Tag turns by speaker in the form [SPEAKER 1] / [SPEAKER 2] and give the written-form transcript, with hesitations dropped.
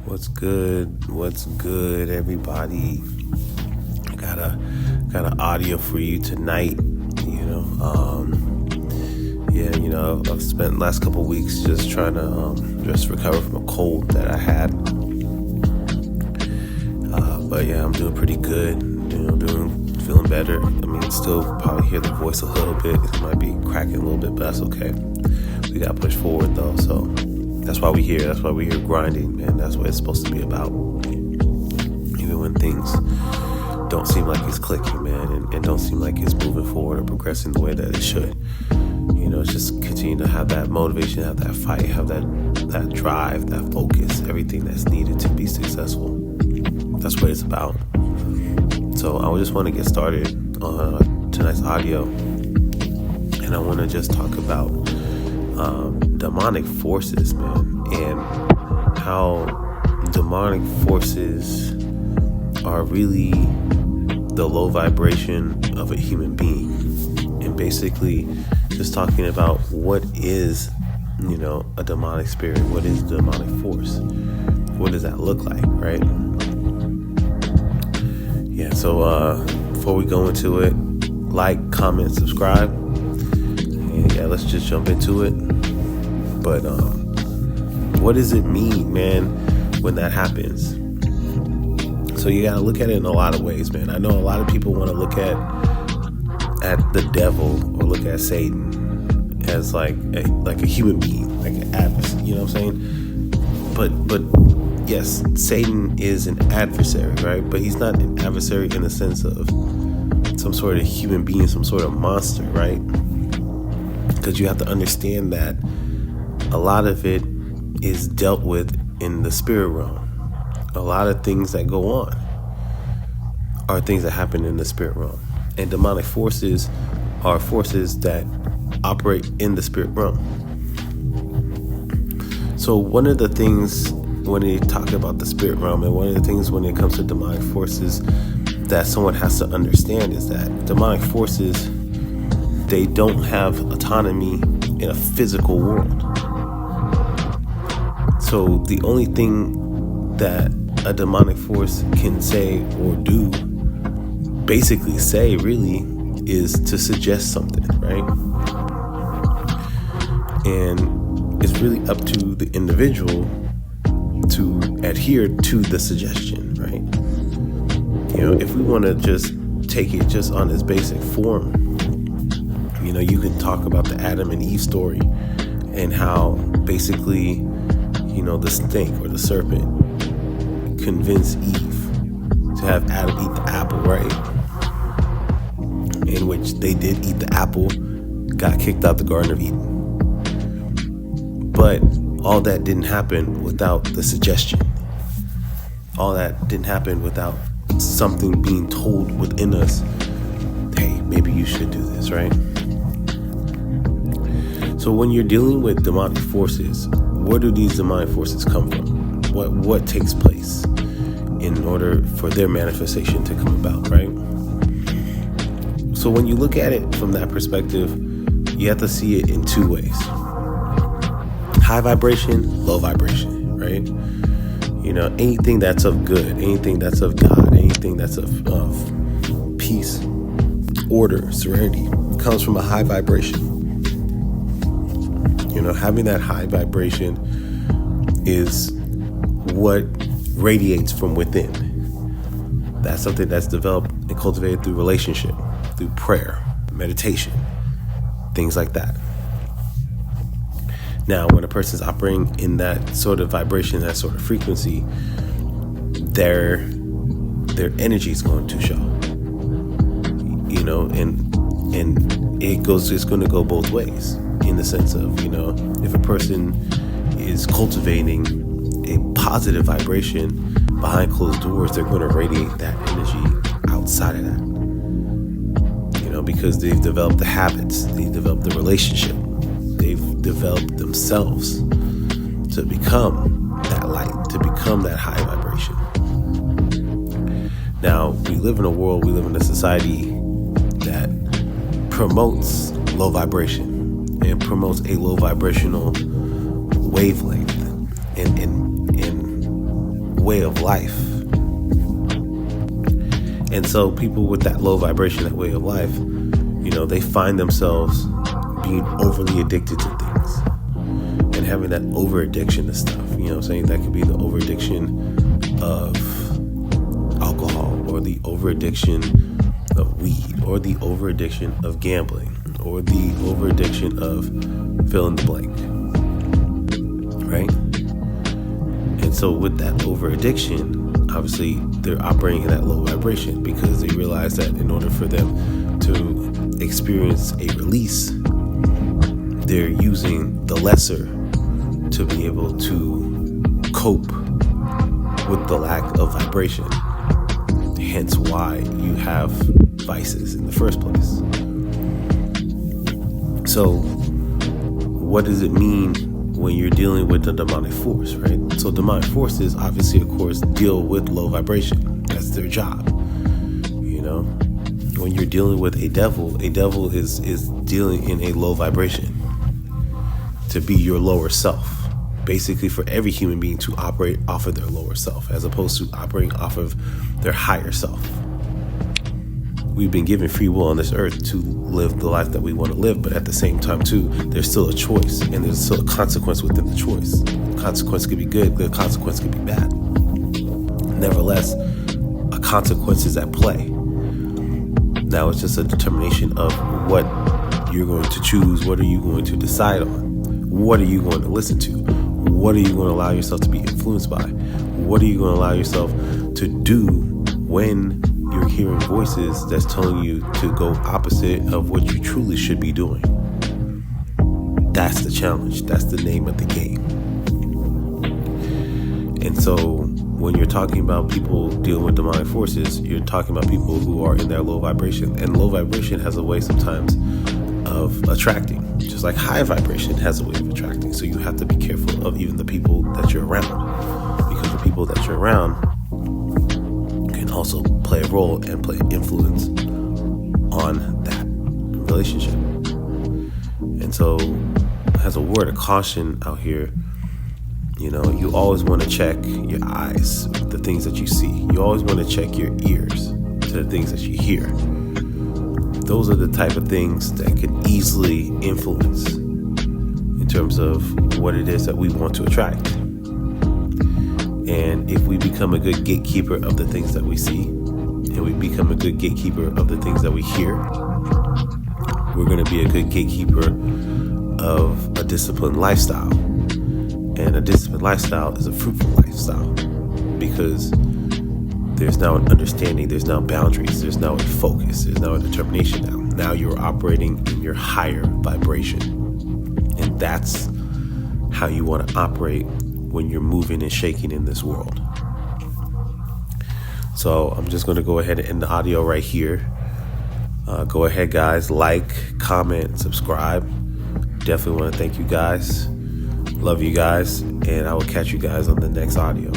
[SPEAKER 1] What's good? What's good, everybody? I got a audio for you tonight. I've spent the last couple of weeks just trying to just recover from a cold that I had. But yeah, I'm doing pretty good. Feeling better. I mean, still probably hear the voice a little bit. It might be cracking a little bit, but that's okay. We got to push forward though, so that's why we're here. That's why we're here grinding, man. That's what it's supposed to be about. Even when things don't seem like it's clicking, man, and don't seem like it's moving forward or progressing the way that it should. Just continue to have that motivation, have that fight, have that drive, that focus, everything that's needed to be successful. That's what it's about. So I just want to get started on tonight's audio, and I want to just talk about demonic forces, man, and how demonic forces are really the low vibration of a human being, and basically just talking about what is, a demonic spirit, what is demonic force, what does that look like, right? Yeah, so before we go into it, like, comment, subscribe, and yeah, let's just jump into it. But what does it mean, man, when that happens? So you gotta look at it in a lot of ways, man. I know a lot of people want to look at the devil or look at Satan as like a human being, like an adversary, you know what I'm saying? But yes, Satan is an adversary, right? But he's not an adversary in the sense of some sort of human being, some sort of monster, right? Because you have to understand that a lot of it is dealt with in the spirit realm. A lot of things that go on are things that happen in the spirit realm. And demonic forces are forces that operate in the spirit realm. So one of the things when you talk about the spirit realm, and one of the things when it comes to demonic forces that someone has to understand is that demonic forces, they don't have autonomy in a physical world. So the only thing that a demonic force can say or do, basically say really, is to suggest something, right? And it's really up to the individual to adhere to the suggestion, right? If we want to just take it just on its basic form, you can talk about the Adam and Eve story and how basically, the snake or the serpent convinced Eve to have Adam eat the apple, right? In which they did eat the apple, got kicked out the Garden of Eden. But all that didn't happen without the suggestion. All that didn't happen without something being told within us, hey, maybe you should do this, right? So when you're dealing with demonic forces, where do these demonic forces come from? What takes place in order for their manifestation to come about, right? So when you look at it from that perspective, you have to see it in two ways. High vibration, low vibration, right? Anything that's of good, anything that's of God, anything that's of peace, order, serenity, comes from a high vibration. Having that high vibration is what radiates from within. That's something that's developed and cultivated through relationship, through prayer, meditation, things like that. Now, when a person's operating in that sort of vibration, that sort of frequency, their energy is going to show. And it's going to go both ways, in the sense of, if a person is cultivating a positive vibration behind closed doors, they're going to radiate that energy outside of that. Because they've developed the habits, they've developed the relationship, they've developed themselves to become that light, to become that high vibration. Now, we live in a society that promotes low vibration and promotes a low vibrational wavelength and way of life. And so people with that low vibration, that way of life, they find themselves being overly addicted to things and having that over addiction to stuff. That could be the over addiction of alcohol, or the over addiction of weed, or the over addiction of gambling, or the over addiction of fill in the blank, right? And so with that over addiction, obviously they're operating in that low vibration because they realize that in order for them to experience a release, they're using the lesser to be able to cope with the lack of vibration. Hence why you have vices in the first place. So what does it mean when you're dealing with the demonic force, right? So demonic forces obviously, of course, deal with low vibration. That's their job. When you're dealing with a devil is dealing in a low vibration to be your lower self. Basically for every human being to operate off of their lower self as opposed to operating off of their higher self. We've been given free will on this earth to live the life that we want to live, but at the same time too, there's still a choice and there's still a consequence within the choice. The consequence could be good, the consequence could be bad. Nevertheless, a consequence is at play. Now it's just a determination of what you're going to choose. What are you going to decide on? What are you going to listen to? What are you going to allow yourself to be influenced by? What are you going to allow yourself to do when you're hearing voices that's telling you to go opposite of what you truly should be doing? That's the challenge. That's the name of the game. And so when you're talking about people dealing with demonic forces, you're talking about people who are in their low vibration. And low vibration has a way sometimes of attracting, just like high vibration has a way of attracting. So you have to be careful of even the people that you're around, because the people that you're around can also play a role and play influence on that relationship. And so as a word of caution out here, you always want to check your eyes, the things that you see. You always want to check your ears to the things that you hear. Those are the type of things that can easily influence in terms of what it is that we want to attract. And if we become a good gatekeeper of the things that we see, and we become a good gatekeeper of the things that we hear, we're going to be a good gatekeeper of a disciplined lifestyle. And a disciplined lifestyle is a fruitful lifestyle because there's now an understanding, there's now boundaries, there's now a focus, there's now a determination now. Now you're operating in your higher vibration. And that's how you want to operate when you're moving and shaking in this world. So I'm just going to go ahead and end the audio right here. Go ahead, guys, like, comment, subscribe. Definitely want to thank you guys. Love you guys, and I will catch you guys on the next audio.